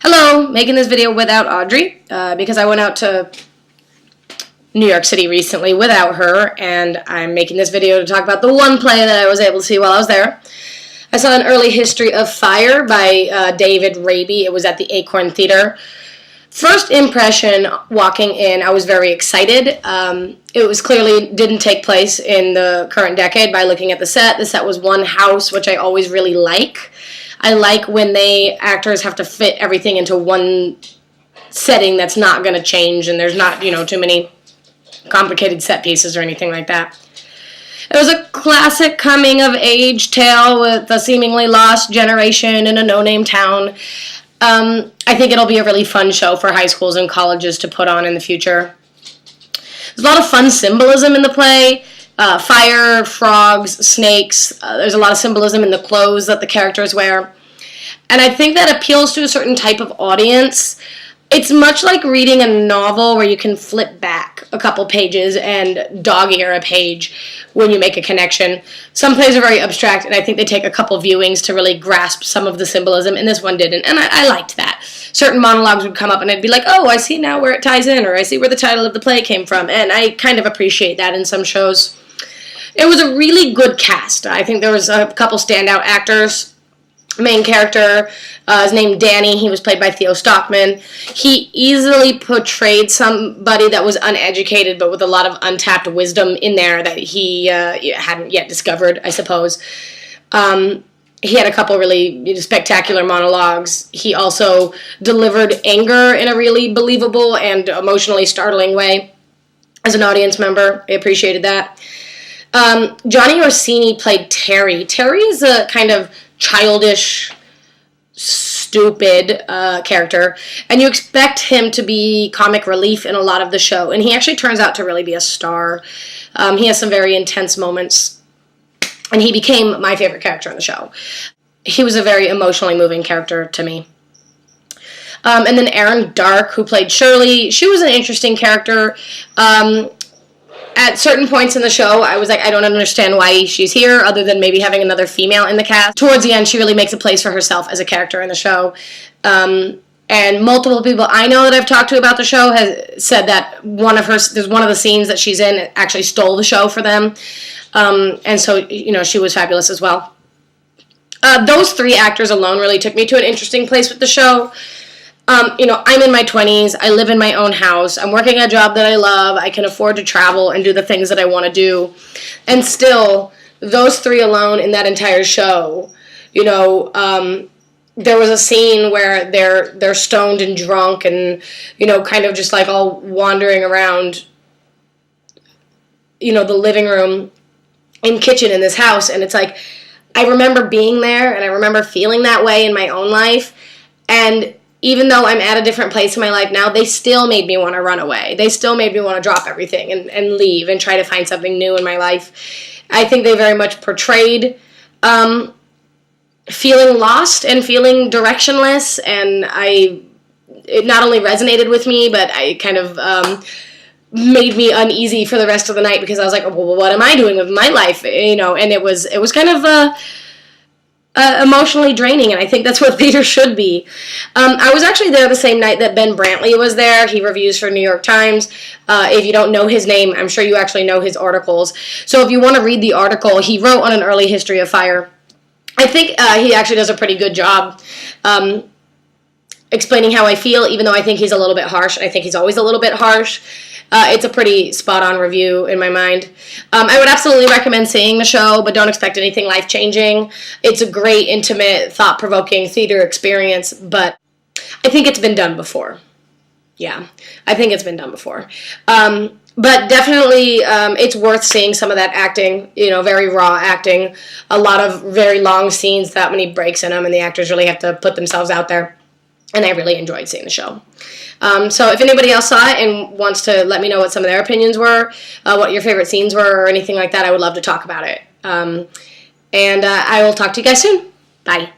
Hello, making this video without Audrey because I went out to New York City recently without her, and I'm making this video to talk about the one play that I was able to see while I was there. I saw An Early History of Fire by David Raby. It was at the Acorn Theater. First impression walking in, I was very excited. It was clearly didn't take place in the current decade by looking at the set. The set was one house, which I always really like. I like when actors have to fit everything into one setting that's not going to change, and there's not, too many complicated set pieces or anything like that. It was a classic coming-of-age tale with a seemingly lost generation in a no-name town. I think it'll be a really fun show for high schools and colleges to put on in the future. There's a lot of fun symbolism in the play. Fire, frogs, snakes. There's a lot of symbolism in the clothes that the characters wear. And I think that appeals to a certain type of audience. It's much like reading a novel where you can flip back a couple pages and dog-ear a page when you make a connection. Some plays are very abstract, and I think they take a couple viewings to really grasp some of the symbolism, and this one didn't, and I liked that. Certain monologues would come up, and I'd be like, oh, I see now where it ties in, or I see where the title of the play came from, and I kind of appreciate that in some shows. It was a really good cast. I think there was a couple standout actors. Main character is named Danny. He was played by Theo Stockman. He easily portrayed somebody that was uneducated but with a lot of untapped wisdom in there that he hadn't yet discovered, I suppose. He had a couple really spectacular monologues. He also delivered anger in a really believable and emotionally startling way. As an audience member, I appreciated that. Johnny Orsini played Terry. Terry is a kind of childish, stupid character, and you expect him to be comic relief in a lot of the show, and he actually turns out to really be a star. He has some very intense moments, and he became my favorite character in the show. He was a very emotionally moving character to me. And then Erin Dark, who played Shirley, she was an interesting character. At certain points in the show, I was like, I don't understand why she's here, other than maybe having another female in the cast. Towards the end, she really makes a place for herself as a character in the show. And multiple people I know that I've talked to about the show has said that there's one of the scenes that she's in actually stole the show for them. And so, she was fabulous as well. Those three actors alone really took me to an interesting place with the show. I'm in my 20s, I live in my own house, I'm working a job that I love, I can afford to travel and do the things that I want to do, and still, those three alone in that entire show, there was a scene where they're stoned and drunk and, kind of just like all wandering around, the living room and kitchen in this house, and it's like, I remember being there, and I remember feeling that way in my own life, and even though I'm at a different place in my life now, they still made me want to run away. They still made me want to drop everything and leave and try to find something new in my life. I think they very much portrayed feeling lost and feeling directionless, and it not only resonated with me, but I kind of made me uneasy for the rest of the night because I was like, well, what am I doing with my life? And it was kind of emotionally draining, and I think that's what theater should be. I was actually there the same night that Ben Brantley was there. He reviews for New York Times. If you don't know his name, I'm sure you actually know his articles. So if you want to read the article he wrote on An Early History of Fire, I think he actually does a pretty good job explaining how I feel, even though I think he's a little bit harsh. I think he's always a little bit harsh. It's a pretty spot-on review in my mind. I would absolutely recommend seeing the show, but don't expect anything life-changing. It's a great, intimate, thought-provoking theater experience, but I think it's been done before. Yeah, I think it's been done before. But definitely it's worth seeing some of that acting, very raw acting, a lot of very long scenes, that many breaks in them, and the actors really have to put themselves out there. And I really enjoyed seeing the show. So if anybody else saw it and wants to let me know what some of their opinions were, what your favorite scenes were, or anything like that, I would love to talk about it. And I will talk to you guys soon. Bye.